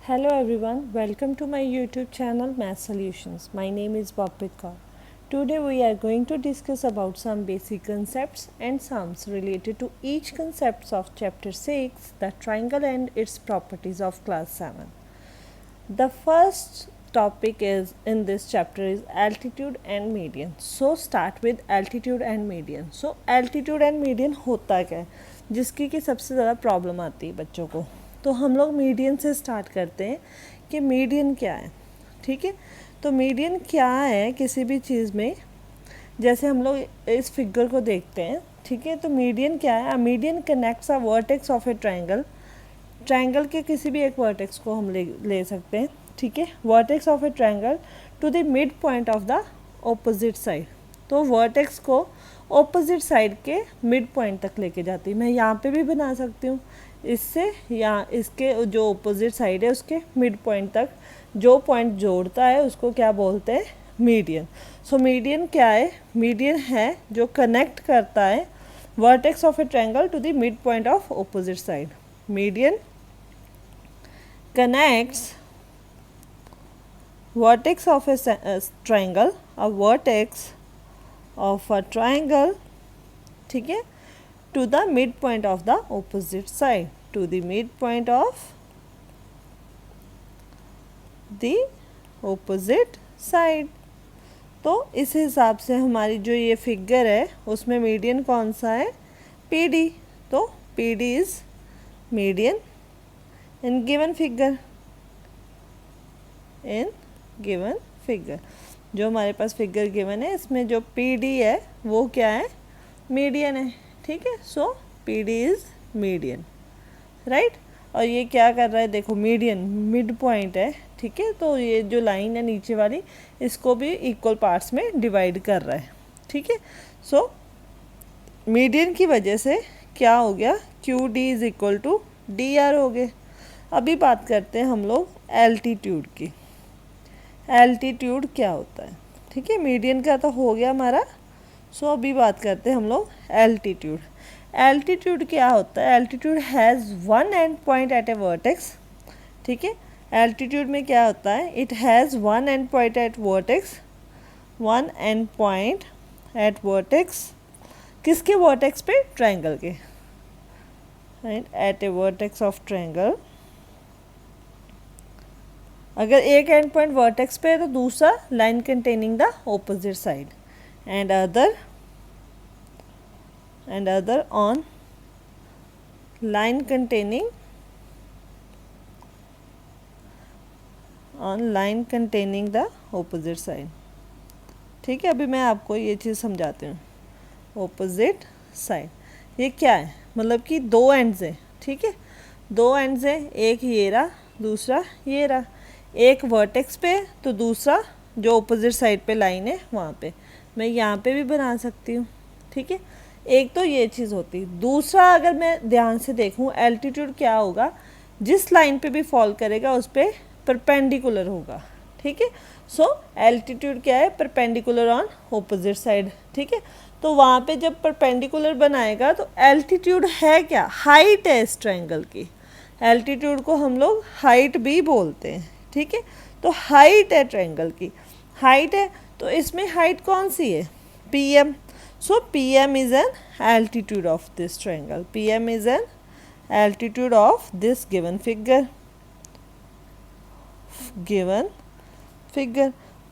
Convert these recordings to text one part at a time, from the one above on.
Hello everyone, welcome to my YouTube channel Math Solutions. My name is Bapit Kaur. Today we are going to discuss about some basic concepts and sums related to each concepts of chapter 6, the triangle and its properties of class 7. The first topic is in this chapter is altitude and median. So start with altitude and median. So altitude and median होता क्या है जिसकी कि सबसे ज़्यादा problem आती है बच्चों को. तो हम लोग मीडियन से स्टार्ट करते हैं कि मीडियन क्या है. ठीक है, तो मीडियन क्या है किसी भी चीज़ में. जैसे हम लोग इस फिगर को देखते हैं. ठीक है, तो मीडियन क्या है. Median connects a vertex of a triangle. Triangle के किसी भी एक वर्टेक्स को हम ले सकते हैं. ठीक है, vertex of a triangle to the mid point of the opposite side. तो वर्टेक्स को ऑपोजिट साइड के मिड पॉइंट तक लेके जाती है. मैं यहाँ पे भी बना सकती हूँ इससे, या इसके जो ऑपोजिट साइड है उसके मिड पॉइंट तक जो पॉइंट जोड़ता है उसको क्या बोलते हैं, मीडियन. सो मीडियन क्या है, मीडियन है जो कनेक्ट करता है vertex of a triangle to the mid point of opposite side. Median connects vertex of a triangle, a vertex of a triangle, ठीक है, to the midpoint of the opposite side, to the midpoint of the opposite side. तो इस हिसाब से हमारी जो ये figure है उसमें मीडियन कौन सा है, PD. तो PD is median in given figure. in given figure जो हमारे पास फिगर गिवन है इसमें जो PD है वो क्या है, मीडियन है. ठीक है, सो PD इज मीडियन, राइट. और ये क्या कर रहा है, देखो मीडियन मिड पॉइंट है. ठीक है, तो ये जो लाइन है नीचे वाली इसको भी इक्वल पार्ट्स में डिवाइड कर रहा है. ठीक है, सो मीडियन की वजह से क्या हो गया, QD is equal to DR हो गए. अभी बात करते हैं हम लोग एल्टीट्यूड की. एल्टीट्यूड क्या होता है. ठीक है, मीडियन का तो हो गया हमारा. सो अभी बात करते हैं हम लोग एल्टीट्यूड. एल्टीट्यूड क्या होता है, altitude has one end point at a vertex. ठीक है, एल्टीट्यूड में क्या होता है, it has one end point at vertex. One end point at vertex किसके वर्टेक्स पे, ट्रायंगल के. Right, at a vertex of triangle. अगर एक एंड पॉइंट वर्टेक्स पे है तो दूसरा line containing the opposite side, and other on line containing the opposite side. ठीक है, अभी मैं आपको ये चीज़ समझाती हूँ. ऑपोजिट साइड ये क्या है, मतलब कि दो एंड्स हैं. ठीक है, दो एंड्स हैं, एक ये रहा दूसरा ये रहा. एक वर्टेक्स पे तो दूसरा जो ऑपोजिट साइड पे लाइन है वहाँ पे. मैं यहाँ पे भी बना सकती हूँ. ठीक है, एक तो ये चीज़ होती है. दूसरा अगर मैं ध्यान से देखूँ एल्टीट्यूड क्या होगा, जिस लाइन पे भी फॉल करेगा उस पर परपेंडिकुलर होगा. ठीक है, सो एल्टीट्यूड क्या है, परपेंडिकुलर ऑन ऑपोजिट साइड. ठीक है, तो वहाँ पे जब परपेंडिकुलर बनाएगा तो एल्टीट्यूड है क्या, हाइट है इस ट्रायंगल की. एल्टीट्यूड को हम लोग हाइट भी बोलते हैं. ठीक है, तो हाइट है ट्रायंगल की, हाइट है. तो इसमें हाइट कौन सी है, PM. So PM is an altitude of this triangle. PM is an altitude of this given figure.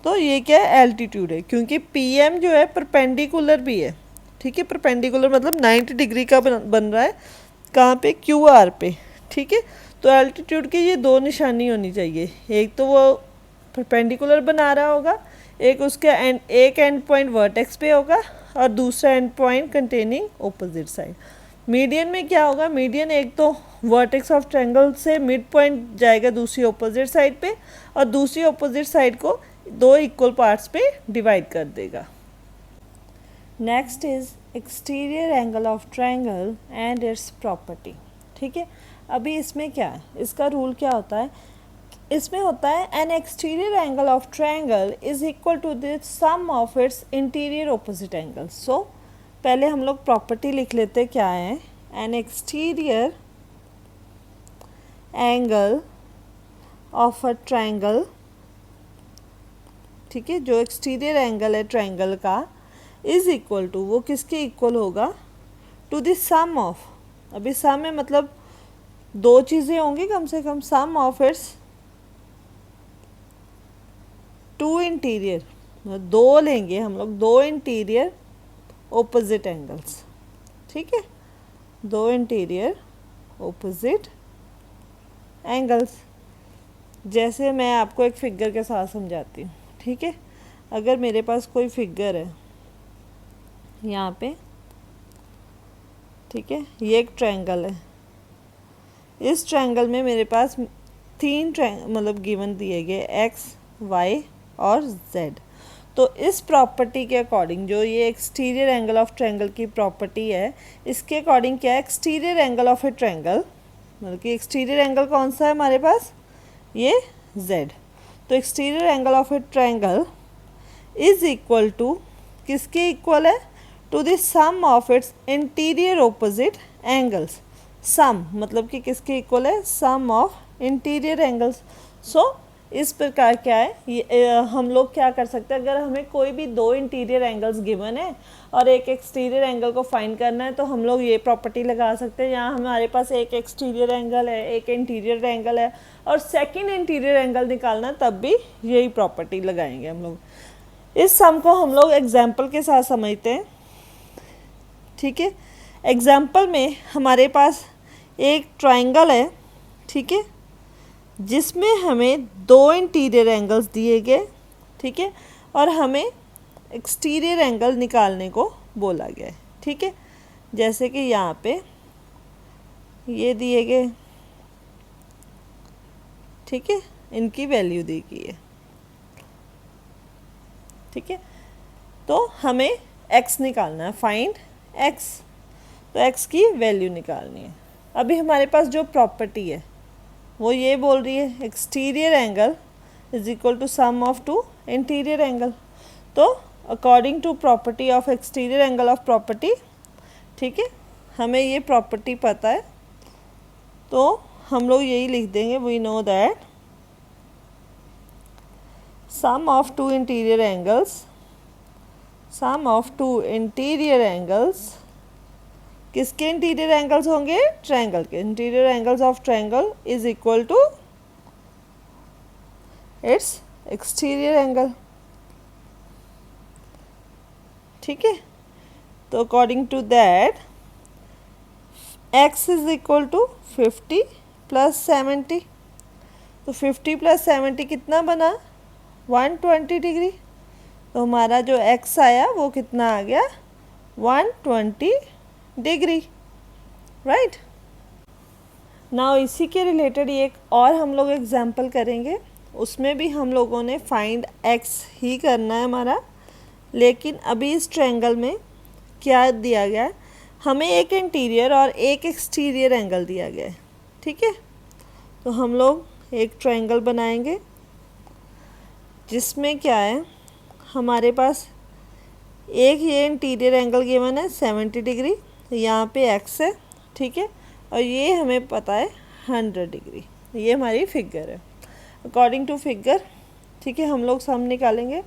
तो ये क्या है, एल्टीट्यूड है, क्योंकि PM जो है परपेंडिकुलर भी है. ठीक है, परपेंडिकुलर मतलब 90 डिग्री का बन रहा है कहाँ पे, QR पे. ठीक है, तो एल्टीट्यूड की ये दो निशानी होनी चाहिए. एक तो वो परपेंडिकुलर बना रहा होगा, एक उसके एक एंड पॉइंट वर्टेक्स पे होगा और दूसरा and point containing opposite side. Median में क्या होगा, मीडियन एक तो वर्टेक्स ऑफ ट्रायंगल से मिड पॉइंट जाएगा दूसरी ऑपोजिट साइड पे और दूसरी ऑपोजिट साइड को दो इक्वल पार्ट्स पे डिवाइड कर देगा. Next is exterior angle of triangle and it's property. ठीक है, अभी इसमें क्या है, इसका रूल क्या होता है, इसमें होता है an exterior angle of triangle is equal to the sum of its interior opposite angle. So पहले हम लोग प्रॉपर्टी लिख लेते क्या है, an exterior angle of a triangle, ठीक है, जो एक्सटीरियर एंगल है ट्रायंगल का, इज इक्वल टू, वो किसके इक्वल होगा, टू द सम ऑफ, अभी सम है मतलब दो चीज़ें होंगी कम से कम, सम ऑफ इट्स टू इंटीरियर, दो लेंगे हम लोग, दो इंटीरियर ओपोजिट एंगल्स, ठीक है, दो इंटीरियर ओपोजिट एंगल्स। जैसे मैं आपको एक फिगर के साथ समझाती हूँ, ठीक है, अगर मेरे पास कोई फिगर है यहाँ पे, ठीक है, ये एक ट्रायंगल है, इस ट्रायंगल में मेरे पास तीन मतलब गिवन दिए गए एक्स, वाई और जेड। तो इस प्रॉपर्टी के अकॉर्डिंग, जो ये एक्सटीरियर एंगल ऑफ ट्रायंगल की प्रॉपर्टी है, इसके अकॉर्डिंग क्या है, exterior angle of a triangle, मतलब कि एक्सटीरियर एंगल कौन सा है हमारे पास, ये z। तो exterior angle of a triangle is equal to, किसके इक्वल है, to the sum of its interior opposite angles. Sum मतलब कि किसके इक्वल है, sum of interior angles. So इस प्रकार क्या है, हम लोग क्या कर सकते हैं, अगर हमें कोई भी दो इंटीरियर एंगल्स गिवन है और एक एक्सटीरियर एंगल को फाइंड करना है, तो हम लोग ये प्रॉपर्टी लगा सकते हैं। यहाँ हमारे पास एक एक्सटीरियर एंगल है, एक इंटीरियर एंगल है, और सेकंड इंटीरियर एंगल निकालना है, तब भी यही प्रॉपर्टी लगाएंगे हम लोग। इस सम को हम लोग एग्जाम्पल के साथ समझते हैं, ठीक है। एग्जाम्पल में हमारे पास एक ट्रायंगल है, ठीक है, जिसमें हमें दो इंटीरियर एंगल्स दिए गए, ठीक है, और हमें एक्सटीरियर एंगल निकालने को बोला गया है, ठीक है। जैसे कि यहाँ पे ये दिए गए, ठीक है, इनकी वैल्यू दी गई है, ठीक है। तो हमें x निकालना है, फाइंड x, तो x की वैल्यू निकालनी है। अभी हमारे पास जो प्रॉपर्टी है वो ये बोल रही है exterior angle is equal to sum of two interior angle. तो according to property of exterior angle of property, ठीक है, हमें ये प्रॉपर्टी पता है, तो हम लोग यही लिख देंगे, we know that sum of two interior angles, sum of two interior angles, किसके इंटीरियर एंगल्स होंगे, ट्रायंगल के। Interior angles of triangle is equal to its exterior angle, ठीक है। तो according to that x is equal to 50 plus 70, तो 50 plus 70 कितना बना, 120 degree. तो हमारा जो x आया वो कितना आ गया, 120 डिग्री, राइट। नाउ इसी के रिलेटेड एक और हम लोग एग्जाम्पल करेंगे, उसमें भी हम लोगों ने फाइंड x ही करना है हमारा, लेकिन अभी इस ट्रायंगल में क्या दिया गया है, हमें एक इंटीरियर और एक एक्सटीरियर एंगल दिया गया है, ठीक है। तो हम लोग एक ट्रायंगल बनाएंगे जिसमें क्या है, हमारे पास एक ये इंटीरियर एंगल गिवन है 70 डिग्री, यहाँ पे x है, ठीक है, और ये हमें पता है 100 डिग्री, ये हमारी फिगर है। अकॉर्डिंग टू फिगर, ठीक है, हम लोग सम निकालेंगे।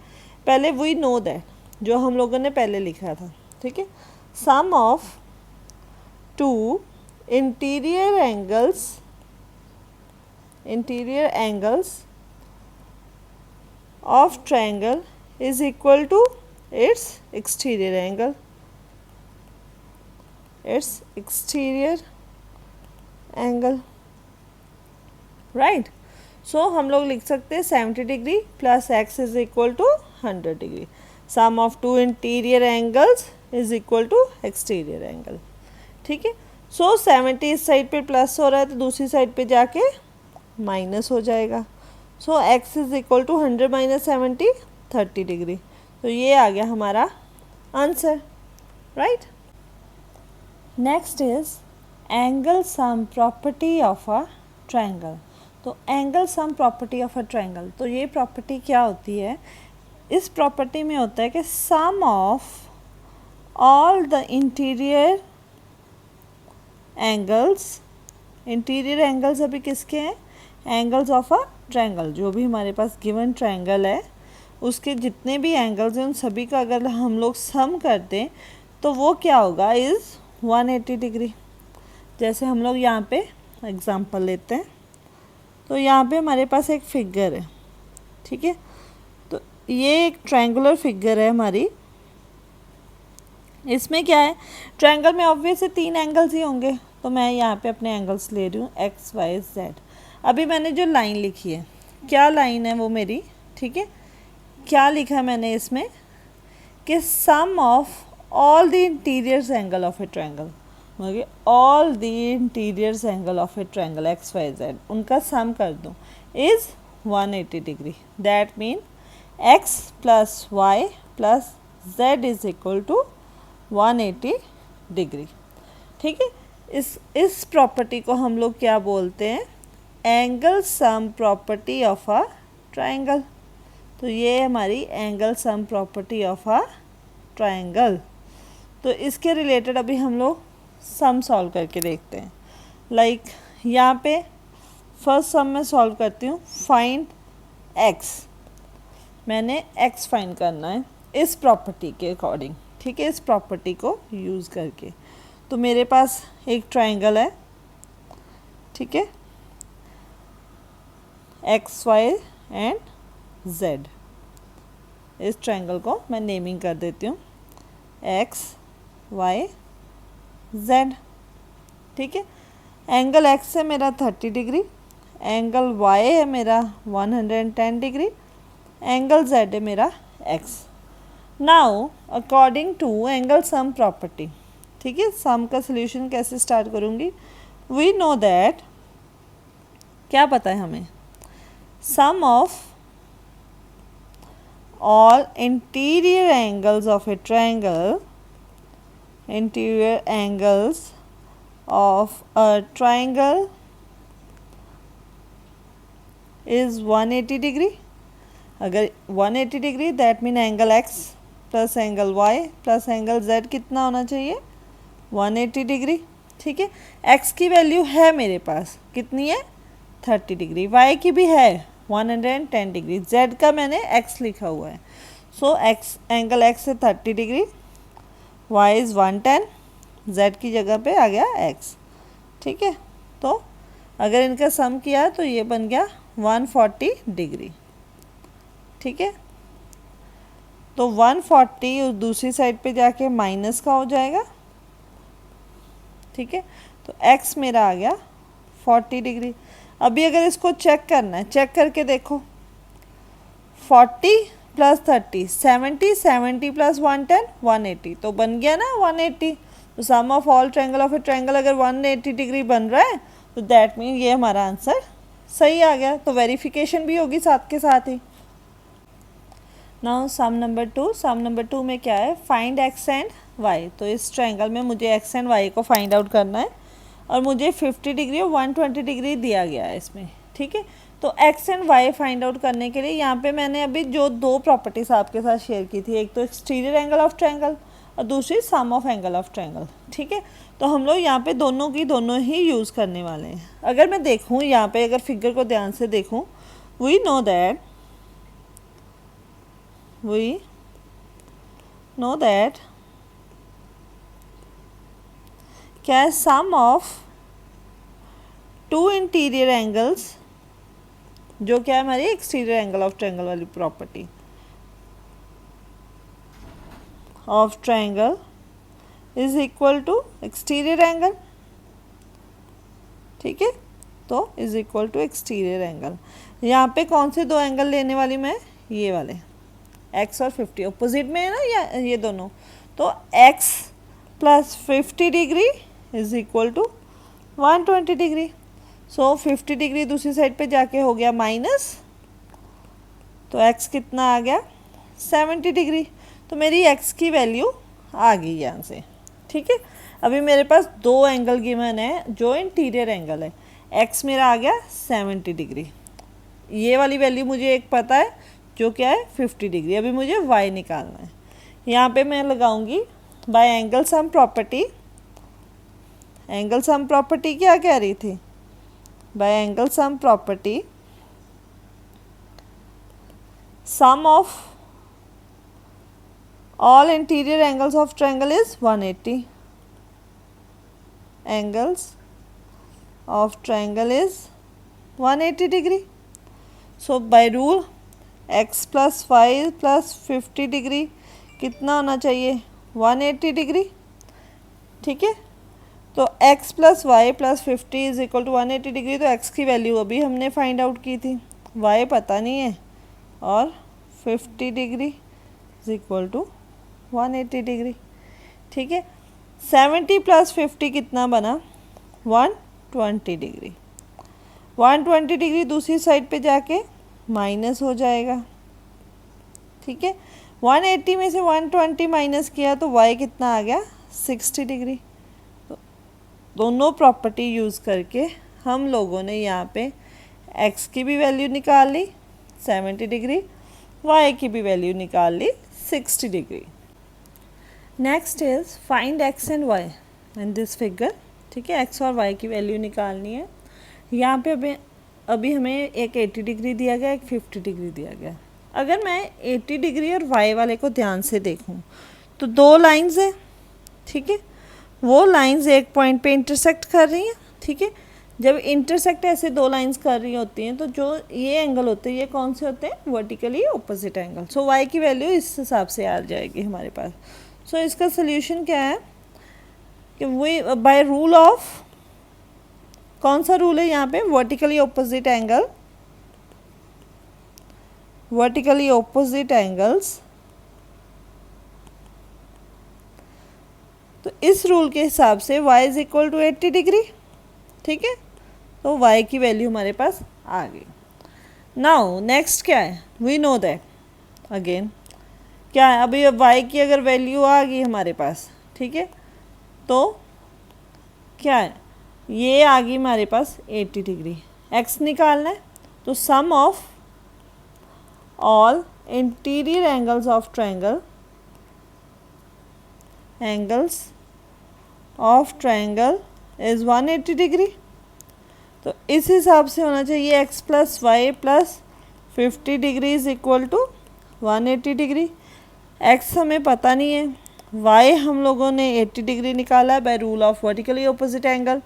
पहले वी नो दैट, जो हम लोगों ने पहले लिखा था, ठीक है, sum of two interior angles of triangle is equal to its exterior angle, its exterior angle, right. So हम लोग लिख सकते हैं 70 degree plus x is equal to 100 degree, sum of two interior angles is equal to exterior angle, ठीक है। सो 70 इस side पे plus हो रहा है, तो दूसरी साइड पे जाके माइनस हो जाएगा। So x is equal to 100 minus 70, 30 degree. तो ये आ गया हमारा answer, right. Next is angle sum property of a triangle. तो angle sum property of a triangle, तो ये प्रॉपर्टी क्या होती है, इस प्रॉपर्टी में होता है कि sum of all the interior angles, interior angles अभी किसके हैं, एंगल्स ऑफ अ ट्रायंगल, जो भी हमारे पास गिवन ट्रायंगल है उसके जितने भी एंगल्स हैं उन सभी का अगर हम लोग सम कर दें तो वो क्या होगा, इज़ 180 डिग्री। जैसे हम लोग यहाँ पे एग्जांपल लेते हैं, तो यहाँ पे हमारे पास एक फिगर है, ठीक है। तो ये एक ट्रायंगुलर फिगर है हमारी। इसमें क्या है, ट्रायंगल में ऑब्वियस 3 एंगल्स ही होंगे, तो मैं यहाँ पे अपने एंगल्स ले रही हूँ एक्स वाई जेड। अभी मैंने जो लाइन लिखी है, क्या लाइन है वो मेरी, ठीक है। क्या लिखा है मैंने इसमें कि sum of all the interiors angle of a triangle, all the interiors angle of a triangle X Y Z, उनका सम कर दूँ is 180 degree. That mean X plus Y plus Z is equal to 180 degree, ठीक है। इस property को हम लोग क्या बोलते हैं, angle sum property of a triangle. तो ये हमारी angle sum property of a triangle. तो इसके रिलेटेड अभी हम लोग सम सॉल्व करके देखते हैं। लाइक यहाँ पे फर्स्ट सम में सॉल्व करती हूँ, फाइंड एक्स। मैंने एक्स फाइंड करना है इस प्रॉपर्टी के अकॉर्डिंग, ठीक है, इस प्रॉपर्टी को यूज़ करके। तो मेरे पास एक ट्रायंगल है, ठीक है, एक्स वाई एंड जेड। इस ट्रायंगल को मैं नेमिंग कर देती हूँ एक्स वाई जेड, ठीक है। एंगल एक्स है मेरा 30 डिग्री, एंगल वाई है मेरा 110 डिग्री, एंगल जेड है मेरा X. Now according to angle sum property, ठीक है, सम का सोल्यूशन कैसे स्टार्ट करूँगी। वी नो दैट, क्या पता है हमें, सम of all interior angles of a triangle, interior angles of a triangle is 180 degree. अगर 180 degree that mean angle x plus angle y plus angle z कितना होना चाहिए, 180 डिग्री, ठीक है। x की वैल्यू है मेरे पास, कितनी है, 30 डिग्री, y की भी है 110 डिग्री, z का मैंने x लिखा हुआ है। सो x, एंगल x है 30 डिग्री, y इज़ 110, z की जगह पे आ गया x, ठीक है। तो अगर इनका सम किया तो ये बन गया 140 डिग्री, ठीक है। तो 140 उस दूसरी साइड पे जाके माइनस का हो जाएगा, ठीक है। तो x मेरा आ गया 40 डिग्री। अभी अगर इसको चेक करना है, चेक करके देखो, 40 प्लस 30 70, 70 प्लस 110 180, तो बन गया ना 180। तो sum of all triangle of a triangle अगर 180 डिग्री बन रहा है तो दैट मीन ये हमारा आंसर सही आ गया। तो वेरिफिकेशन भी होगी साथ के साथ ही। नाउ सम नंबर 2, सम नंबर 2 में क्या है, फाइंड एक्स एंड वाई। तो इस ट्रायंगल में मुझे एक्स एंड वाई को फाइंड आउट करना है और मुझे 50 डिग्री और 120 डिग्री दिया गया है इसमें, ठीक है। तो X and Y find out करने के लिए यहाँ पे मैंने अभी जो 2 प्रॉपर्टीज आपके साथ शेयर की थी, एक तो एक्सटीरियर एंगल ऑफ ट्रायंगल और दूसरी सम ऑफ एंगल ऑफ ट्रायंगल, ठीक है। तो हम लोग यहाँ पे दोनों की दोनों ही यूज़ करने वाले हैं। अगर मैं देखूँ यहाँ पे, अगर फिगर को ध्यान से देखूँ, वी नो दैट क्या है, सम ऑफ 2 इंटीरियर एंगल्स, जो क्या है हमारी एक्सटीरियर एंगल ऑफ ट्रायंगल वाली property of triangle is equal to exterior angle, ठीक है। तो is equal to exterior angle. यहाँ पे कौन से 2 एंगल लेने वाली मैं, ये वाले x और 50 अपोजिट में है ना, या ये दोनों, तो x plus 50 degree is equal to 120 degree. So 50 degree दूसरी साइड पे जाके हो गया माइनस, तो x कितना आ गया 70 डिग्री। तो मेरी x की वैल्यू आ गई यहाँ से, ठीक है। अभी मेरे पास 2 एंगल गिवन है जो इंटीरियर एंगल है, x मेरा आ गया 70 डिग्री, ये वाली वैल्यू मुझे एक पता है जो क्या है 50 डिग्री। अभी मुझे y निकालना है। यहाँ पे मैं लगाऊंगी bye angle sum property. Angle sum property क्या कह रही थी, by angle sum property, sum of all interior angles of triangle is 180. Angles of triangle is 180 degree. So by rule x plus y plus 50 degree कितना होना चाहिए 180 degree. ठीक है, तो x plus Y plus 50 is equal to 180 degree. तो x की value अभी हमने फाइंड आउट की थी, y पता नहीं है, और 50 degree is equal to 180 degree. ठीक है, 70 प्लस 50 कितना बना 120 डिग्री. 120 डिग्री दूसरी साइड पे जाके माइनस हो जाएगा. ठीक है, 180 में से 120 माइनस किया तो y कितना आ गया 60 डिग्री. तो दोनों प्रॉपर्टी यूज़ करके हम लोगों ने यहाँ पे x की भी वैल्यू निकाल ली 70 डिग्री, y की भी वैल्यू निकाल ली 60 degree. Next is find x and y in this figure. ठीक है, x और y की वैल्यू निकालनी है. यहाँ पे अभी हमें एक 80 डिग्री दिया गया, एक 50 डिग्री दिया गया. अगर मैं 80 डिग्री और y वाले को ध्यान से देखूं तो दो लाइंस हैं. ठीक है, वो लाइंस एक पॉइंट पे इंटरसेक्ट कर रही हैं. ठीक है, जब इंटरसेक्ट ऐसे दो लाइंस कर रही होती हैं तो जो ये एंगल होते हैं ये कौन से होते हैं वर्टिकली ऑपोजिट एंगल. सो y की वैल्यू इस हिसाब से आ जाएगी हमारे पास. सो इसका सोल्यूशन क्या है कि वी बाय रूल ऑफ, कौन सा रूल है यहाँ पे vertically opposite angle, vertically opposite angles. तो इस रूल के हिसाब से y is equal to 80 degree. ठीक है, तो y की वैल्यू हमारे पास आ गई. नाउ नेक्स्ट क्या है, वी नो दैट अगेन क्या है, अभी y की अगर वैल्यू आ गई हमारे पास. ठीक है, तो क्या है, ये आ गई हमारे पास 80 डिग्री. x निकालना है तो sum of all interior angles of triangle, angles of triangle is 180 degree. तो इस हिसाब से होना चाहिए x plus Y plus 50 degree is equal to 180 degree. x हमें पता नहीं है, y हम लोगों ने 80 डिग्री निकाला है by rule of vertically opposite angle.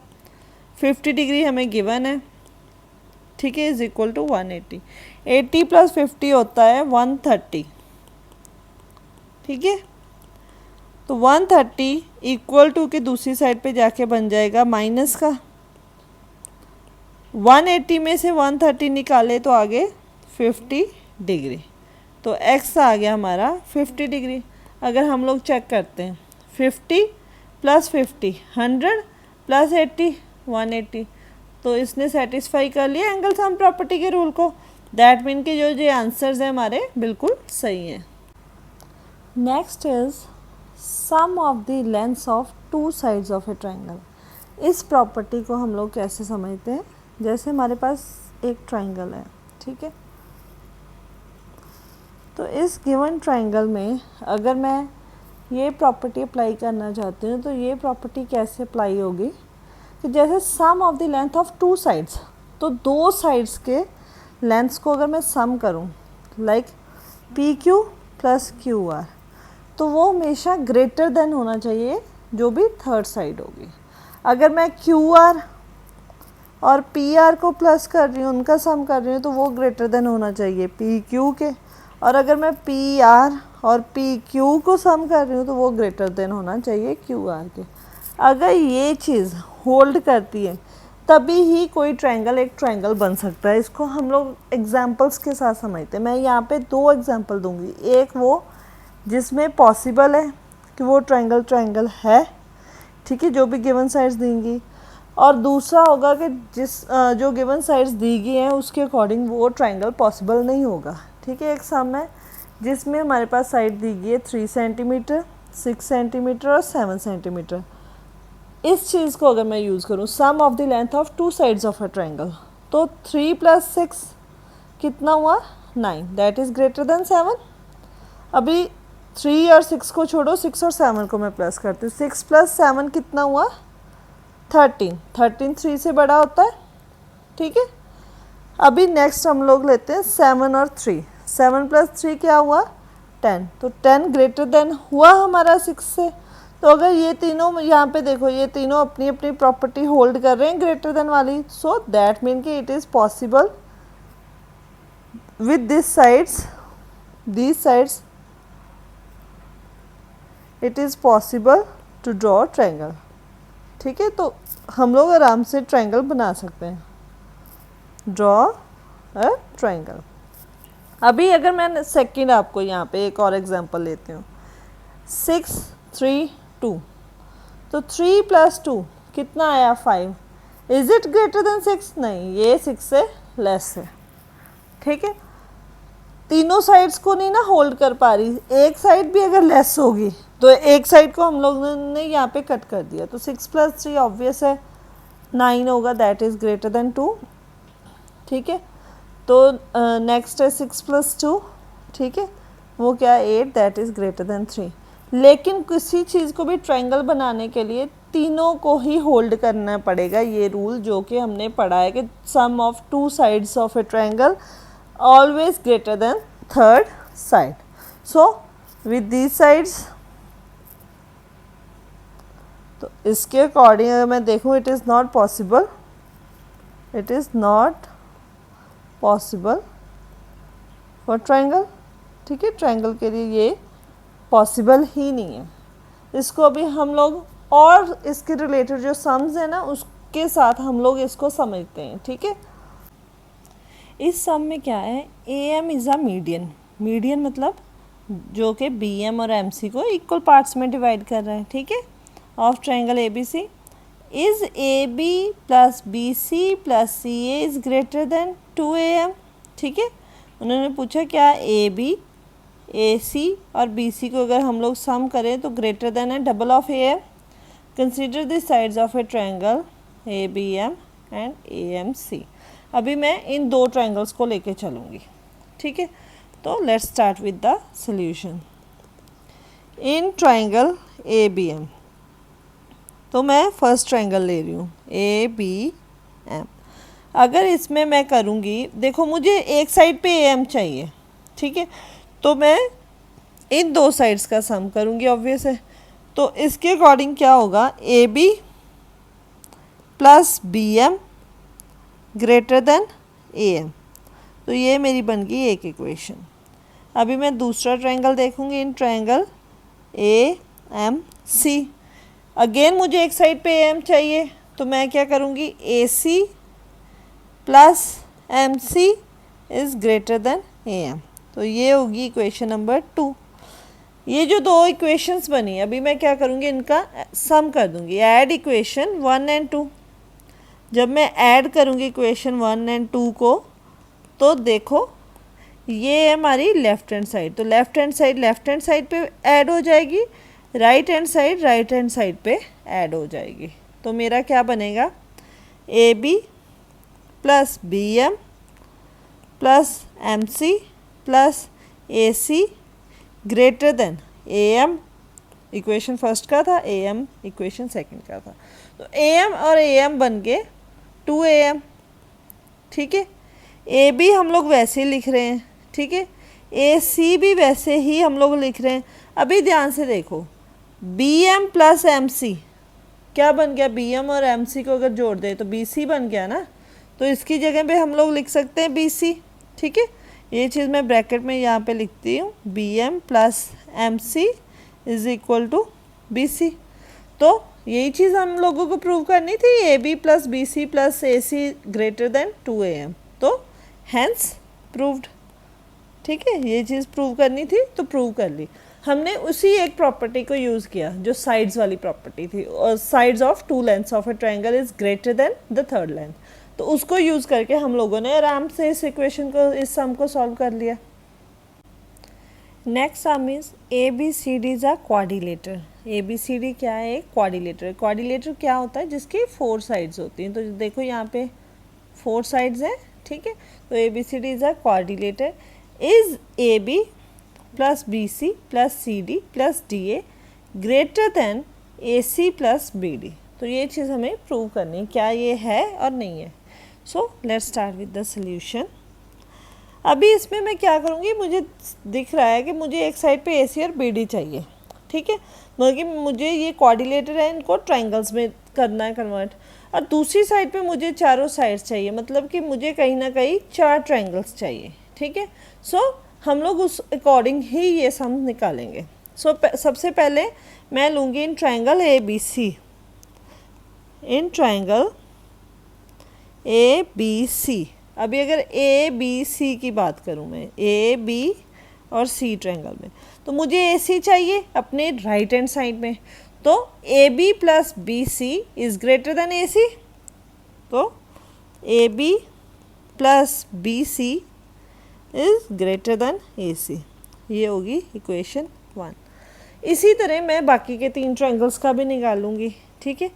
50 degree हमें गिवन है. ठीक है, इज इक्वल टू 180. 80 प्लस 50 होता है 130. ठीक है, तो 130 इक्वल टू के दूसरी साइड पे जाके बन जाएगा माइनस का. 180 में से 130 निकाले तो आगे 50 डिग्री. तो x आ गया हमारा 50 डिग्री. अगर हम लोग चेक करते हैं 50 प्लस 50 100 प्लस 80 180, तो इसने सेटिस्फाई कर लिया एंगल सम प्रॉपर्टी के रूल को. दैट मीन कि जो ये आंसर्स हैं हमारे बिल्कुल सही हैं. Next is sum of the lengths of two sides of a triangle. इस प्रॉपर्टी को हम लोग कैसे समझते हैं, जैसे हमारे पास एक ट्रायंगल है. ठीक है, तो इस गिवन ट्रायंगल में अगर मैं ये प्रॉपर्टी अप्लाई करना चाहती हूँ तो ये प्रॉपर्टी कैसे अप्लाई होगी कि जैसे sum of the length of two sides, तो दो साइड्स के लेंथ्स को अगर मैं सम करूँ like P Q plus Q R, तो वो हमेशा ग्रेटर देन होना चाहिए जो भी थर्ड साइड होगी. अगर मैं क्यू आर और पी आर को प्लस कर रही हूँ, उनका सम कर रही हूँ, तो वो ग्रेटर देन होना चाहिए पी क्यू के. और अगर मैं पी आर और पी क्यू को सम कर रही हूँ तो वो ग्रेटर देन होना चाहिए क्यू आर के. अगर ये चीज़ होल्ड करती है तभी ही कोई ट्रायंगल एक ट्रायंगल बन सकता है. इसको हम लोग एग्जांपल्स के साथ समझते हैं. मैं यहाँ पे दो एग्जांपल दूंगी. एक वो जिसमें पॉसिबल है कि वो ट्रायंगल है, ठीक है, जो भी गिवन साइड्स देंगी, और दूसरा होगा कि जो गिवन साइड्स दी गई हैं उसके अकॉर्डिंग वो ट्रायंगल पॉसिबल नहीं होगा. ठीक है, एक सम है जिसमें हमारे पास साइड दी गई है 3 सेंटीमीटर, 6 सेंटीमीटर और 7 सेंटीमीटर. इस चीज़ को अगर मैं यूज़ करूँ sum of the length of two sides of a triangle, तो 3 प्लस 6 कितना हुआ 9, दैट इज़ ग्रेटर देन 7. अभी 3 और 6 को छोड़ो, 6 और 7 को मैं प्लस करती हूँ. 6 प्लस 7 कितना हुआ 13. 13 3 से बड़ा होता है, ठीक है। अभी नेक्स्ट हम लोग लेते हैं 7 और 3। 7 + 3 क्या हुआ 10, तो 10 ग्रेटर देन हुआ हमारा 6 से। तो अगर ये तीनों यहाँ पे देखो, ये तीनों अपनी अपनी प्रॉपर्टी होल्ड कर रहे हैं ग्रेटर देन वाली, सो दैट मीन कि it is possible with this sides it is possible to draw triangle. ठीक है, तो हम लोग आराम से ट्रायंगल बना सकते हैं, ड्रॉ अ ट्रायंगल। अभी अगर मैं सेकंड आपको यहाँ पे एक और एग्जांपल लेती हूँ, 6 3 2, तो 3 + 2 कितना आया 5। Is it greater than 6? नहीं, ये 6 से लेस है। ठीक है, तीनों साइड्स को नहीं ना होल्ड कर पा रही, एक साइड भी अगर लेस होगी तो एक साइड को हम लोगों ने यहाँ पे कट कर दिया, तो 6 + 3 ऑब्वियस है 9 होगा, दैट इज़ ग्रेटर देन 2। ठीक है, तो नेक्स्ट है 6 + 2, ठीक है, वो क्या 8, दैट इज़ ग्रेटर देन 3। लेकिन किसी चीज़ को भी ट्रायंगल बनाने के लिए तीनों को ही होल्ड करना पड़ेगा, ये रूल जो कि हमने पढ़ा है कि sum of 2 sides of a triangle always greater than third side. So with these sides, तो इसके अकॉर्डिंग अगर मैं देखूँ, it is not possible for triangle. ठीक है, ट्रायंगल के लिए ये पॉसिबल ही नहीं है। इसको अभी हम लोग और इसके रिलेटेड जो सम्स है ना, उसके साथ हम लोग इसको समझते हैं। ठीक है, इस सम में क्या है, A M is a median मतलब जो कि बी एम और एम सी को इक्वल पार्ट्स में डिवाइड कर रहे हैं। ठीक है, of triangle A B C. Is A B + B C + C A is greater than 2 A M. ठीक है, उन्होंने पूछा क्या ए बी, ए सी और बी सी को अगर हम लोग सम करें तो ग्रेटर देन है double of A M. Consider the sides of a triangle A B M and A M C. अभी मैं इन दो ट्रायंगल्स को लेके चलूँगी। ठीक है, तो let's start with the solution. In triangle A B M, तो मैं फर्स्ट ट्रायंगल ले रही हूँ ए बी एम। अगर इसमें मैं करूँगी, देखो मुझे एक साइड पे ए एम चाहिए। ठीक है, तो मैं इन दो साइड्स का सम करूँगी, ऑब्वियस है। तो इसके अकॉर्डिंग क्या होगा, A B + B M greater than A M. तो ये मेरी बन गई एक इक्वेशन। अभी मैं दूसरा ट्रायंगल देखूँगी, in triangle A M C. Again मुझे एक साइड पे ए एम चाहिए, तो मैं क्या करूँगी, A C + M C is greater than A M. तो ये होगी इक्वेशन नंबर 2। ये जो दो इक्वेशंस बनी, अभी मैं क्या करूँगी, इनका सम कर दूँगी, ऐड इक्वेशन 1 और 2। जब मैं ऐड करूँगी इक्वेशन 1 और 2 को, तो देखो ये है हमारी लेफ़्ट हैंड साइड, तो लेफ़्ट हैंड साइड पे ऐड हो जाएगी, राइट हैंड साइड पे ऐड हो जाएगी। तो मेरा क्या बनेगा, A B + B M + M C + A C greater than A M. Equation first का था, ए एम इक्वेशन सेकंड का था। तो ए एम और ए एम बन गए 2 ए एम। ठीक है, ए बी हम लोग वैसे ही लिख रहे हैं। ठीक है, ए सी भी वैसे ही हम लोग लिख रहे हैं। अभी ध्यान से देखो, बी एम + एम सी क्या बन गया, बी एम और एम सी को अगर जोड़ दें तो बी सी बन गया ना। तो इसकी जगह पे हम लोग लिख सकते हैं बी सी। ठीक है, ये चीज़ मैं ब्रैकेट में यहाँ पे लिखती हूँ, B M + M C is equal to B C. तो यही चीज़ हम लोगों को प्रूव करनी थी, A B + B C + A C greater than 2 A M. तो हैंस प्रूव्ड। ठीक है, ये चीज़ प्रूव करनी थी तो प्रूव कर ली हमने। उसी एक प्रॉपर्टी को यूज़ किया जो साइड्स वाली प्रॉपर्टी थी, और sides of 2 lengths of a triangle is greater then the third length. तो उसको यूज़ करके हम लोगों ने आराम से इस इक्वेशन को, इस सम को सॉल्व कर लिया। Next sum is A B C D is a quadrilateral. A B C D क्या है, एक क्वाड्रिलेटर। क्वाड्रिलेटर क्या होता है, जिसकी 4 साइड्स होती हैं। तो देखो यहाँ पे 4 साइड्स हैं। ठीक है, तो A B C D is a quadrilateral. Is A B + B C + C D + D A greater than A C + B D. तो ये चीज़ हमें प्रूव करनी है, क्या ये है और नहीं है। So let's start with the solution. अभी इसमें मैं क्या करूँगी, मुझे दिख रहा है कि मुझे एक साइड पे AC और BD चाहिए, ठीक है, मतलब कि मुझे ये कोऑर्डिनेटर है, इनको ट्राइंगल्स में करना है कन्वर्ट, और दूसरी साइड पे मुझे चारों साइड्स चाहिए, मतलब कि मुझे कहीं ना कहीं 4 ट्राइंगल्स चाहिए, ठीक है। सो हम लोग उस अकॉर्डिंग ही ये सम निकालेंगे। सबसे पहले मैं लूँगी in triangle ABC, in triangle ABC। अभी अगर ABC की बात करूँ मैं, AB और C ट्रायंगल में, तो मुझे AC चाहिए अपने राइट हैंड साइड में, तो AB plus BC is greater then AC, तो AB plus BC is greater then AC, ये होगी इक्वेशन 1। इसी तरह मैं बाकी के 3 ट्रायंगल्स का भी निकालूंगी, ठीक है।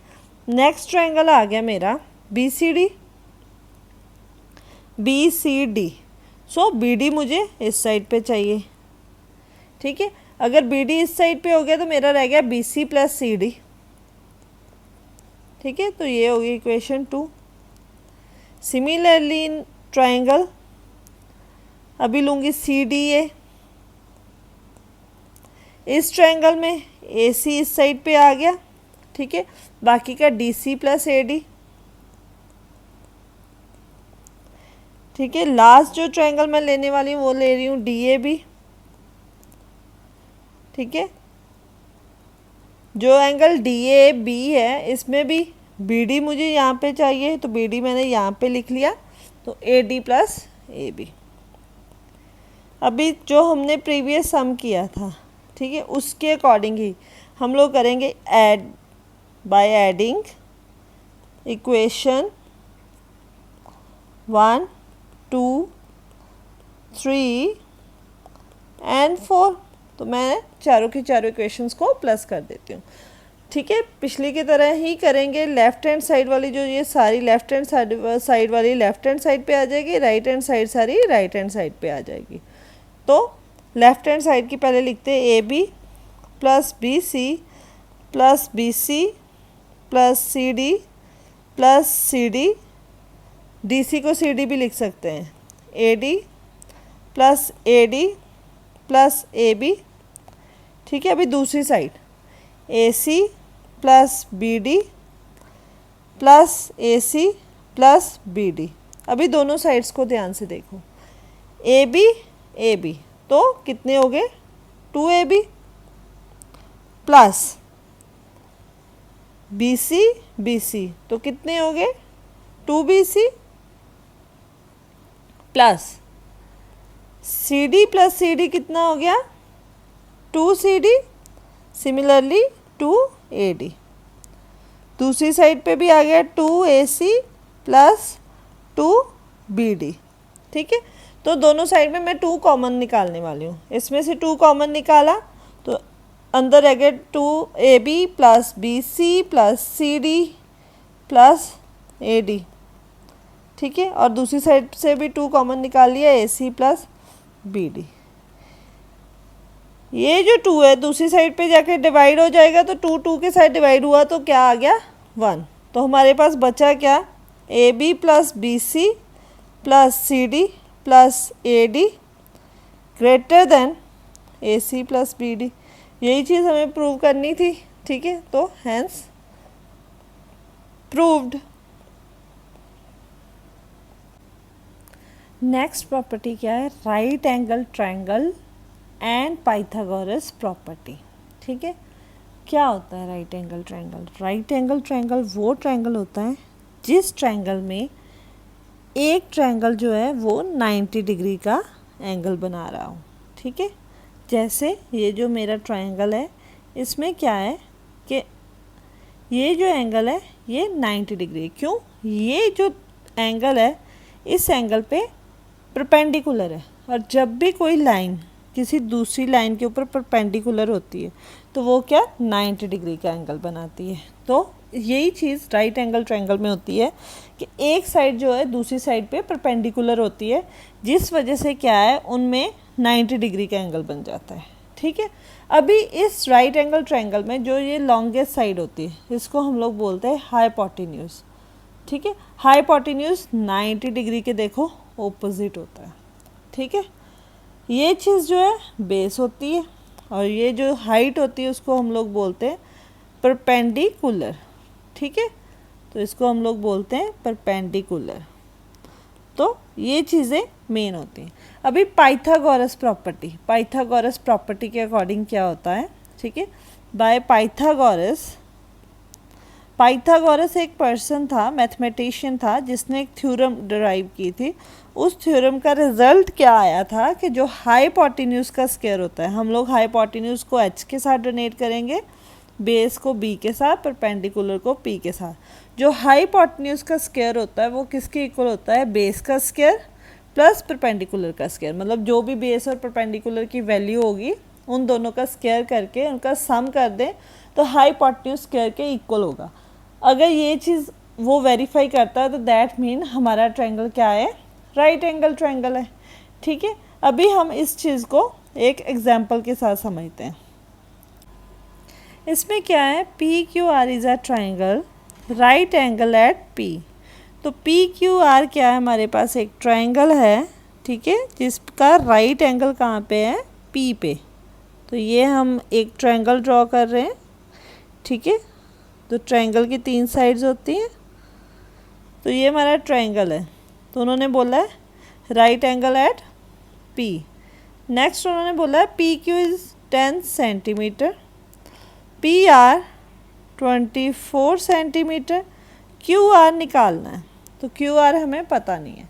नेक्स्ट ट्रायंगल आ गया मेरा BCD, BCD। सो BD मुझे इस साइड पे चाहिए, ठीक है। अगर BD इस साइड पे हो गया तो मेरा रह गया BC प्लस CD, ठीक है, तो ये होगी इक्वेशन 2। सिमिलरली इन ट्रायंगल अभी लूँगी CDA, इस ट्रायंगल में AC इस साइड पे आ गया, ठीक है, बाकी का DC प्लस AD, ठीक है। लास्ट जो ट्रायंगल मैं लेने वाली हूँ वो ले रही हूँ DAB, ठीक है। जो एंगल DAB है इसमें भी BD मुझे यहाँ पे चाहिए, तो BD मैंने यहाँ पे लिख लिया, तो AD प्लस AB। अभी जो हमने प्रीवियस सम किया था, ठीक है, उसके अकॉर्डिंग ही हम लोग करेंगे add by adding equation 1, 2, 3 and 4। तो मैं चारों की चारों इक्वेशंस को प्लस कर देती हूँ, ठीक है। पिछली की तरह ही करेंगे, लेफ्ट हैंड साइड वाली जो ये सारी लेफ्ट हैंड साइड वाली लेफ्ट हैंड साइड पे आ जाएगी, राइट हैंड साइड सारी राइट हैंड साइड पे आ जाएगी। तो लेफ्ट हैंड साइड की पहले लिखते हैं AB plus BC plus BC plus CD plus CD, DC को CD भी लिख सकते हैं, AD plus AD plus AB, ठीक है। अभी दूसरी side AC plus BD plus AC plus BD। अभी दोनों साइड्स को ध्यान से देखो, AB AB तो कितने हो गए 2AB प्लस BC BC तो कितने हो गए 2BC plus CD plus CD कितना हो गया 2CD, सिमिलरली 2AD। दूसरी साइड पे भी आ गया 2AC प्लस 2BD, ठीक है। तो दोनों साइड में मैं 2 कॉमन निकालने वाली हूँ, इसमें से 2 कॉमन निकाला तो अंदर रह गया 2AB plus BC plus CD plus AD, ठीक है। और दूसरी साइड से भी 2 कॉमन निकाल लिया, AC प्लस BD। ये जो 2 है दूसरी साइड पे जाके डिवाइड हो जाएगा, तो 2 2 के साइड डिवाइड हुआ तो क्या आ गया 1। तो हमारे पास बचा क्या AB plus BC plus CD plus AD greater than AC plus BD। यही चीज़ हमें प्रूव करनी थी, ठीक है, तो हैंस प्रूव्ड। नेक्स्ट प्रॉपर्टी क्या है, right angle triangle and Pythagoras property, ठीक है। क्या होता है right angle triangle? Right angle triangle वो ट्रायंगल होता है जिस ट्रायंगल में एक ट्रायंगल जो है वो 90 डिग्री का एंगल बना रहा हो, ठीक है। जैसे ये जो मेरा ट्रायंगल है इसमें क्या है कि ये जो एंगल है ये 90 डिग्री, क्यों? ये जो एंगल है इस एंगल पे परपेंडिकुलर है, और जब भी कोई लाइन किसी दूसरी लाइन के ऊपर परपेंडिकुलर होती है तो वो क्या 90 डिग्री का एंगल बनाती है। तो यही चीज़ राइट एंगल ट्रायंगल में होती है कि एक साइड जो है दूसरी साइड पे परपेंडिकुलर होती है, जिस वजह से क्या है उनमें 90 डिग्री का एंगल बन जाता है, ठीक है। अभी इस राइट एंगल ट्रायंगल में जो ये लॉन्गेस्ट साइड होती है इसको हम लोग बोलते हैं हाइपोटेन्यूज, ठीक है। हाइपोटेन्यूज 90 डिग्री के देखो ऑपोजिट होता है, ठीक है। ये चीज़ जो है बेस होती है और ये जो हाइट होती है उसको हम लोग बोलते हैं परपेंडिकुलर, ठीक है। तो इसको हम लोग बोलते हैं परपेंडिकुलर। तो ये चीज़ें मेन होती हैं। अभी पाइथागोरस प्रॉपर्टी के अकॉर्डिंग क्या होता है, ठीक है। बाय पाइथागोरस एक पर्सन था, मैथमेटिशियन था, जिसने एक थ्योरम डिराइव की थी। उस थ्योरम का रिजल्ट क्या आया था कि जो हाइपोटेन्यूज का स्क्वायर होता है, हम लोग हाइपोटेन्यूज को h के साथ डोनेट करेंगे, बेस को b के साथ, परपेंडिकुलर को p के साथ। जो हाइपोटेन्यूज का स्क्वायर होता है वो किसके इक्वल होता है, बेस का स्क्वायर प्लस परपेंडिकुलर का स्क्वायर। मतलब जो भी बेस और परपेंडिकुलर की वैल्यू होगी उन दोनों का स्क्वायर करके उनका सम कर दें तो हाइपोटेन्यूज स्क्वायर के इक्वल होगा। अगर ये चीज़ वो वेरीफाई करता है तो दैट मीन हमारा ट्रायंगल क्या है, राइट एंगल ट्रायंगल है, ठीक है। अभी हम इस चीज़ को एक एग्जांपल के साथ समझते हैं। इसमें क्या है, P Q R is a triangle right angle at P. तो पी क्यू आर क्या है, हमारे पास एक ट्रायंगल है, ठीक है, जिसका राइट एंगल कहाँ पे है, पी पे। तो ये हम एक ट्रायंगल ड्रॉ कर रहे हैं, ठीक है। तो ट्रायंगल की 3 साइड्स होती हैं। तो ये हमारा ट्रायंगल है। तो उन्होंने बोला है right angle at P. Next उन्होंने बोला है P Q is 10 centimetre, P R 24 centimetre, Q R निकालना है। तो क्यू आर हमें पता नहीं है।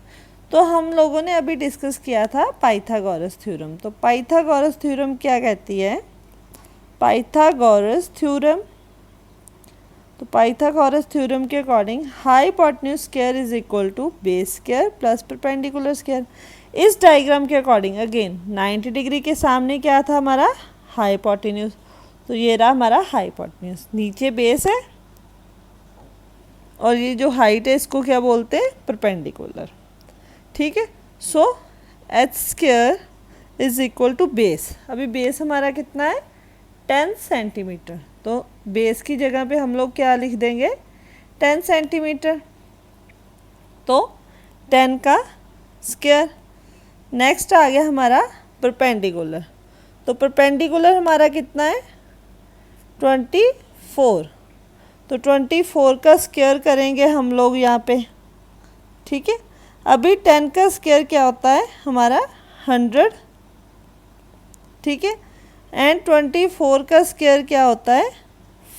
तो हम लोगों ने अभी डिस्कस किया था पाइथागोरस थ्योरम। तो पाइथागोरस थ्योरम क्या कहती है, पाइथागोरस थ्योरम, तो पाइथागोरस थ्योरम के according hypotenuse square is equal to base square plus perpendicular square. इस डायग्राम के अकॉर्डिंग अगेन 90 डिग्री के सामने क्या था हमारा, हाइपोटेन्यूज। तो ये रहा हमारा हाइपोटेन्यूज, नीचे बेस है और ये जो हाइट है इसको क्या बोलते हैं, परपेंडिकुलर, ठीक है। So H square is equal to base. अभी बेस हमारा कितना है, 10 सेंटीमीटर। तो बेस की जगह पे हम लोग क्या लिख देंगे, 10 सेंटीमीटर। तो 10 का स्क्वायर। नेक्स्ट आ गया हमारा परपेंडिकुलर। तो परपेंडिकुलर हमारा कितना है, 24। तो 24 का स्क्वायर करेंगे हम लोग यहाँ पे, ठीक है। अभी 10 का स्क्वायर क्या होता है हमारा 100, ठीक है। एंड 24 का स्क्वायर क्या होता है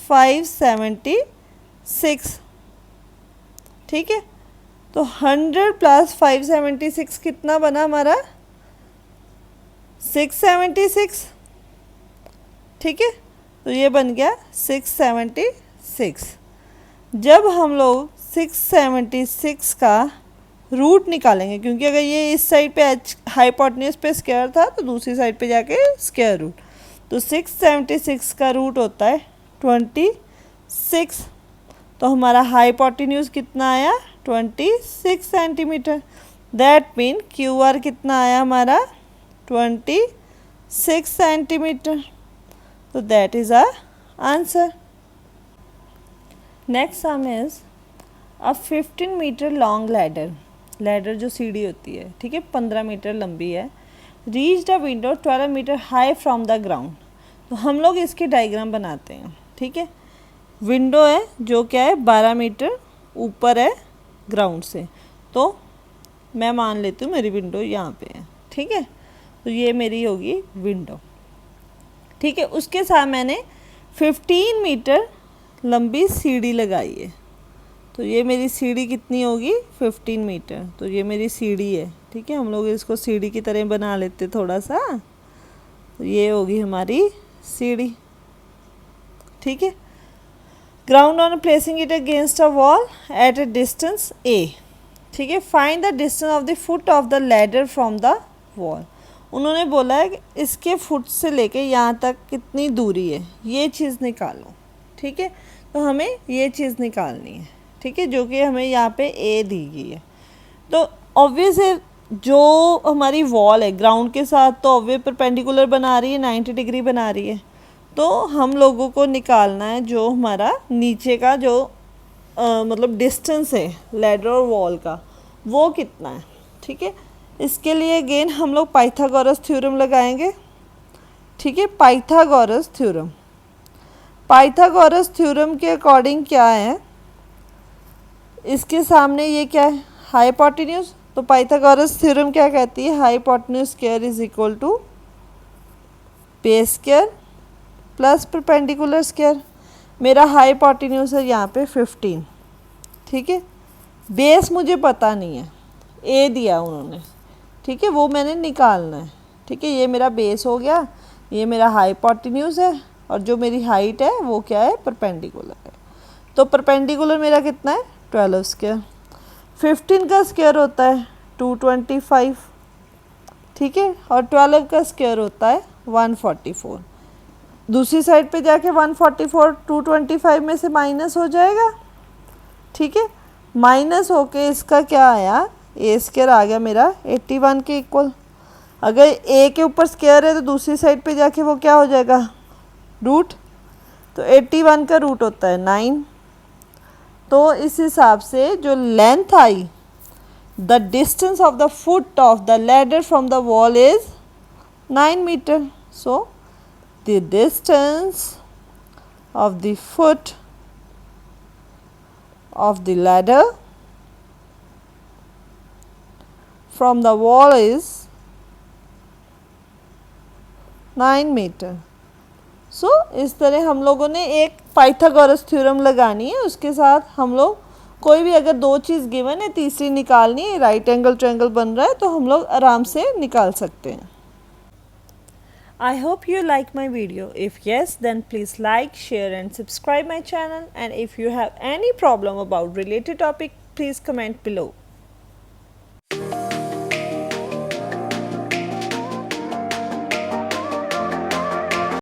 576, ठीक है। तो 100 प्लस 576 कितना बना हमारा, 676, ठीक है। तो ये बन गया 676। जब हम लोग 676 का रूट निकालेंगे, क्योंकि अगर ये इस साइड पे हाइपोटेन्यूज पे स्क्वायर था तो दूसरी साइड पे जाके स्क्वायर रूट, तो 676 का रूट होता है 26। तो हमारा हाइपोटेन्यूज कितना आया, 26 centimetre. That mean Q R कितना आया हमारा, 26 सेंटीमीटर। तो that is our answer. Next sum is a 15 metre long ladder जो सीढ़ी होती है, ठीक है, 15 मीटर लंबी है, reach the window 12 metre high from the ground. तो हम लोग इसकी डायग्राम बनाते हैं, ठीक है। विंडो है जो क्या है 12 मीटर ऊपर है ग्राउंड से। तो मैं मान लेती हूँ मेरी विंडो यहाँ पे है, ठीक है। तो ये मेरी होगी विंडो, ठीक है। उसके साथ मैंने 15 मीटर लंबी सीढ़ी लगाई है। तो ये मेरी सीढ़ी कितनी होगी, 15 मीटर। तो ये मेरी सीढ़ी है, ठीक है। हम लोग इसको सीढ़ी की तरह बना लेते थोड़ा सा। तो ये होगी हमारी सीढ़ी, ठीक है। Ground on placing it against a wall at a distance A, ठीक है। Find the distance of the foot of the ladder from the wall. उन्होंने बोला है कि इसके फुट से लेके यहाँ तक कितनी दूरी है, ये चीज़ निकालो, ठीक है। तो हमें ये चीज़ निकालनी है, ठीक है, जो कि हमें यहाँ पे ए दी गई है। तो ऑब्वियस है जो हमारी वॉल है ग्राउंड के साथ तो ऑब्वियस परपेंडिकुलर बना रही है, 90 डिग्री बना रही है। तो हम लोगों को निकालना है जो हमारा नीचे का जो मतलब डिस्टेंस है लैडर और वॉल का, वो कितना है। ठीक है, इसके लिए अगेन हम लोग पाइथागोरस थ्योरम लगाएंगे। ठीक है, पाइथागोरस थ्योरम, पाइथागोरस थ्योरम के अकॉर्डिंग क्या है, इसके सामने ये क्या है, हाइपोटेन्यूज। तो पाइथागोरस थ्योरम क्या कहती है, hypotenuse square is equal to base square plus perpendicular square. मेरा हाइपोटेन्यूज है यहाँ पे 15। ठीक है, बेस मुझे पता नहीं है, ए दिया उन्होंने। ठीक है, वो मैंने निकालना है। ठीक है, ये मेरा बेस हो गया, ये मेरा हाइपोटेन्यूज है, और जो मेरी हाइट है वो क्या है, परपेंडिकुलर है। तो परपेंडिकुलर मेरा कितना है, 12 स्क्वायर। 15 का स्क्वायर होता है 225। ठीक है, और 12 का स्क्वायर होता है 144। दूसरी साइड पे जाके 144 225 में से माइनस हो जाएगा। ठीक है, माइनस होके इसका क्या आया, ए स्क्वायर आ गया मेरा 81 के इक्वल। अगर ए के ऊपर स्क्वायर है तो दूसरी साइड पे जाके वो क्या हो जाएगा, रूट। तो 81 का रूट होता है 9। तो इस हिसाब से जो लेंथ आई, the distance of the foot of the ladder from the wall is 9 metre. So the distance of the foot of the ladder from the wall is 9 metre. So इस तरह हम लोगों ने एक पाइथागोरस थ्योरम लगानी है, उसके साथ हम लोग कोई भी अगर दो चीज़ गिवन है, तीसरी निकालनी है, राइट एंगल ट्रायंगल बन रहा है तो हम लोग आराम से निकाल सकते हैं। I hope you like my video. If yes, then please like, share and subscribe my channel. And if you have any problem about related topic, please comment below.